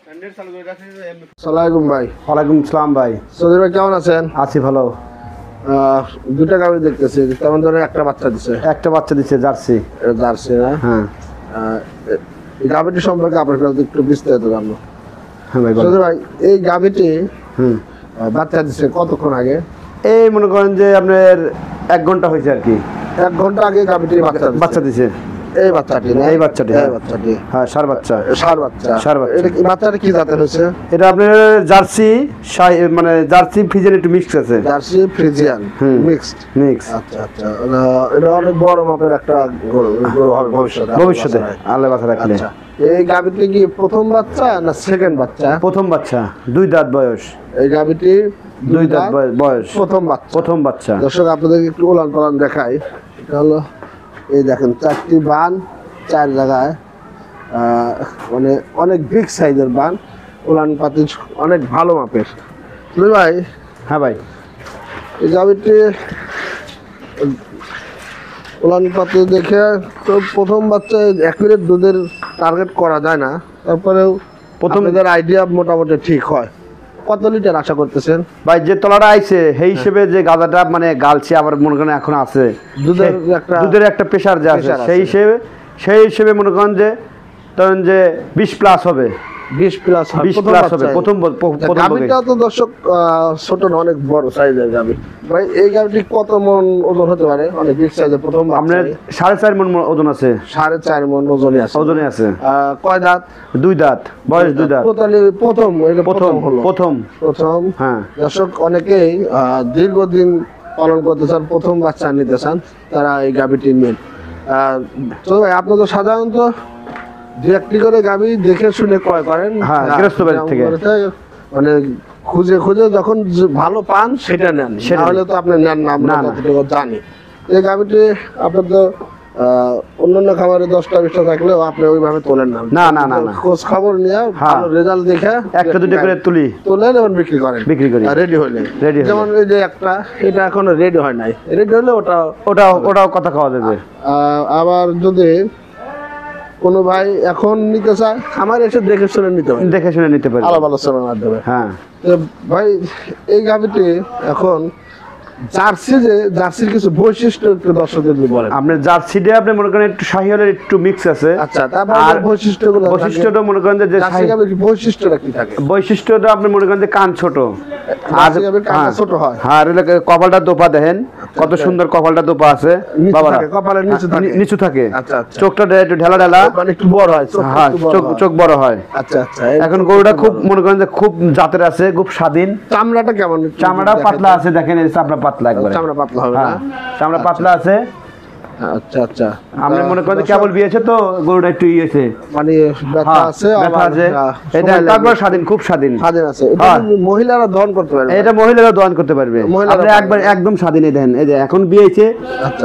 সালামালাইকুম ভাই। ওয়ালাইকুম আসসালাম ভাই। সৌদি ভাই কেমন আছেন? আছি ভালো। দুটা গাভী দেখতেছি, তেমন ধরে একটা বাচ্চা দিছে জার্সি না? হ্যাঁ। এই গাভীটি সম্পর্কে আপনার কাছে একটু বিস্তারিত জানবো। হ্যাঁ ভাই। সৌদি ভাই, এই গাভীটি বাচ্চা দিছে কতক্ষণ আগে? এই মনে করেন যে আপনার 1 ঘন্টা হয়েছে আর কি। 1 ঘন্টা আগে গাভীটি বাচ্চা দিছে। এই বাচ্চাটি হ্যাঁ, ষাঁড় বাচ্চা। এটা বাচ্চাটা কি জাতের হয়েছে? এটা আপনার জার্সি, মানে জার্সি ফ্রিজিয়ান একটু মিক্স আছে। Jersey Friesian mix. আচ্ছা। এটা অনেক বড় মাপের একটা গরু হবে ভবিষ্যতে আল্লাহ বাঁচা রাখলে। এই গাভীটি কি প্রথম বাচ্চা না সেকেন্ড বাচ্চা? প্রথম বাচ্চা, 2 দাঁত বয়স। এই গাভীটি 2 দাঁত বয়স, প্রথম বাচ্চা। দর্শক আপনাদের একটু উলান পালান দেখাই। এটা হলো, এই দেখেন 4টি বান 4 জায়গায়, মানে অনেক বিগ সাইজের বান, উলান পাতি অনেক ভালো মাপের। ভাই। হ্যাঁ ভাই। এই গাভীটি উলান পাতি দেখে তো প্রথম বাচ্চায় অ্যাকুরেট দুধের টার্গেট করা যায় না, তারপরেও প্রথমদের আইডিয়া মোটামুটি ঠিক হয়। কত লিটার আশা করতেছেন ভাই? যে তলাটা আইছে সেই হিসেবে যে গাদাটা মানে গালছে, আবার মনে করেন এখন আছে দুধের একটা প্রেসার যে আছে, সেই হিসেবে মনে করেন যে ধরেন যে 20 প্লাস হবে। 20 প্লাস হবে প্রথম। গাভীটা তো দর্শক ছোট না, অনেক বড় সাইজের গাভী। ভাই এই গাভীটি কত মন ওজন হতে পারে? অনেক বিগ সাইজের প্রথম। আপনার 4.5 মন ওজন আছে। 4.5 মন ওজনে আছে। কয় দাঁত? 2 দাঁত বয়স, 2 দাঁত। প্রথম। হ্যাঁ। দর্শক অনেকেই দীর্ঘদিন পালন করতে চান, প্রথম বাচ্চা নিতে চান, তারা এই গাভীটি নেন। তো ভাই আপনি তো সাধারণত 2-1টি করে গাভী দেখে শুনে ক্রয় করেন, মানে খুঁজে যখন ভালো পান সেটা নেন, তাহলে তো আপনি নেন না, আমরা যতটুকু জানি। এই গাভীটি আপনার তো অন্যান্য খাবারে 10টা-20টা থাকলেও আপনি ওইভাবে তোলেন না। না, খোঁজ খবর নিয়ে ভালো রেজাল্ট দেখে 1-2 করে তোলেন এবং বিক্রি করি রেডি হইলে। যেমন এই যে একটা, এটা এখনো রেডি হয় নাই, রেডি হলে ওটাও কথা খাওয়া যাবে। আবার যদি কোনো ভাই এখন নিতে চায়, আমার এসে দেখে শুনে নিতে পারে আলাপ আলোচনার মাধ্যমে। হ্যাঁ ভাই, এই গাভীটি এখন জার্সির কিছু বৈশিষ্ট্য একটু দর্শকদের বলেন। আপনার জার্সিটা আপনি মনে করেন একটু শাহিওয়ালের একটু মিক্স আছে। আচ্ছা, তারপর বৈশিষ্ট্যটা মনে করেন যে বৈশিষ্ট্যটা কি থাকে? বৈশিষ্ট্যটা আপনি মনে করেন যে কান ছোট, ছোট হয়। হ্যাঁ, কপালটা দোপা দেখেন, কত সুন্দর কপালটা দোপা আছে। কপালের নিচু থাকে। আচ্ছা। চোখটা একটু ঢেলা মানে একটু বড় হয়। হ্যাঁ, চোখ বড় হয়। আচ্ছা। এখন গরুটা খুব মনে করেন যে খুব জাতের আছে, খুব স্বাধীন। চামড়াটা কেমন? চামড়া পাতলা আছে, দেখেন চামড়া পাতলা, একবারে চামড়া পাতলা হবে না? চামড়া পাতলা আছে। আচ্ছা। আমরা মনে করেন কেবল বিয়েছে তো গরুটা একটু ইয়েছে, মানে ব্যথা আছে। এটা তারপর খুব স্বাধীন আছে। মহিলারা দহন করতে পারবে? এটা মহিলারা দহন করতে পারবে। একবার একদম স্বাধীন। দেখেন এই যে এখন বিয়েছে,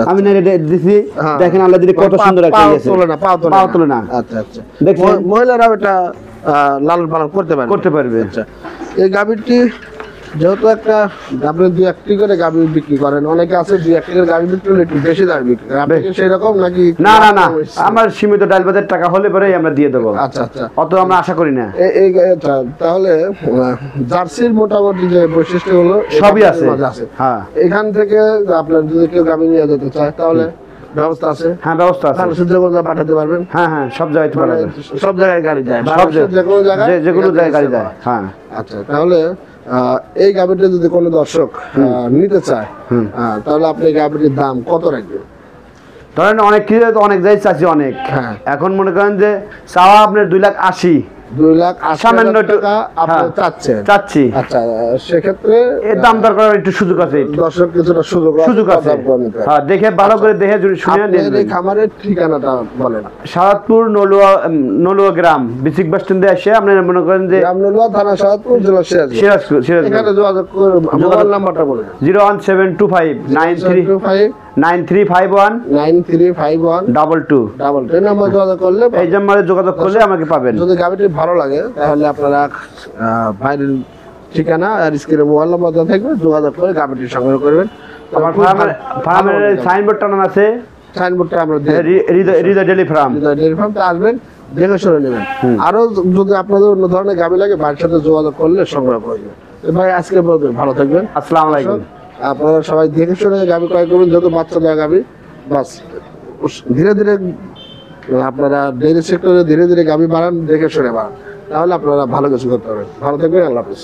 আমি না এটা দিছি, দেখেন আল্লাহ দিলে কত সুন্দর একটা ইয়েছে, পাও তোলে না। আচ্ছা। দেখুন মহিলারা এটা লালন পালন করতে পারবে। আচ্ছা, এই গাভীটি যেহেতু একটা, আপনি 2-1টি করে গাভী বিক্রি করেন, অনেকে আছে 2-1টি করে গাভী বিক্রি করলে একটু বেশি দাম বিক্রি করে, আপনি সেরকম নাকি? না, আমার সীমিত ডাল ভাতের টাকা হলে পরে আমরা দিয়ে দেবো। আচ্ছা। অত আমরা আশা করি না। তাহলে জার্সির মোটামুটি যে বৈশিষ্ট্যগুলো সবই আছে। হ্যাঁ, এখান থেকে আপনার যদি কেউ গাভী নিয়ে যেতে চায় তাহলে ব্যবস্থা আছে? হ্যাঁ, ব্যবস্থা আছে। পাঠাতে পারবেন? হ্যাঁ, সব জায়গায় সব জায়গায় গাড়ি যায়, যে কোনো জায়গায় গাড়ি যায়। হ্যাঁ। আচ্ছা, তাহলে এই গাভীটা যদি কোনো দর্শক নিতে চায়, তাহলে আপনি গাভীটির দাম কত রাখবেন? ধরেন অনেক কিছু অনেক জায়গায় চাচ্ছি অনেক। এখন মনে করেন যে চাওয়া আপনার 2,80,000 টাকা আপনি চাচ্ছি। আচ্ছা, সেক্ষেত্রে এর দাম দর করার একটু সুযোগ আছে, দর্শক কিছুটা সুযোগ আছে। হ্যাঁ, দেখে ভালো করে দেখে যদি শুনে নেন। এই খামারের ঠিকানাটা বলেন। সাদাতপুর নলুয়া গ্রাম, বিসিক বাস স্ট্যান্ডে এসে আপনি মনে করেন যে নলুয়া থানা, সাদাতপুর জেলা, সিরাজগঞ্জ। এখানে যোগাযোগ করে মোবাইল নাম্বারটা বলেন। 017259351 92 এই নাম্বারে যোগাযোগ করলে, এই নাম্বারে যোগাযোগ করলে আমাকে পাবেন। যদি গাভীটি ভালো লাগে তাহলে আপনারা ভাইয়ের ঠিকানা আর স্ক্রিনে মোবাইল নাম্বার দেওয়া থাকবে, যোগাযোগ করে গাভীটি সংগ্রহ করবেন। আমার ফার্মের সাইনবোর্ড টানানো আছে, সাইনবোর্ডটা আমরা হৃদয় ডেইরি ফার্ম আসবেন, দেখে শুনে নেবেন। আরো যদি আপনাদের অন্য ধরনের গাভী লাগে বাড়ির সাথে যোগাযোগ করলে সংগ্রহ করবেন। ভাই আজকে বলবেন, ভালো থাকবেন। আসসালামু আলাইকুম। আপনারা সবাই দেখে শুনে গাভী ক্রয় করবেন, যত বাচ্চা দেওয়া গাভী বাস ধীরে ধীরে আপনারা ডেইরি সেক্টরে ধীরে ধীরে গাভী বাড়ান, দেখে শুনে বাড়ান, তাহলে আপনারা ভালো কিছু করতে পারবেন। ভালো থাকবেন, আল্লাহ হাফেজ।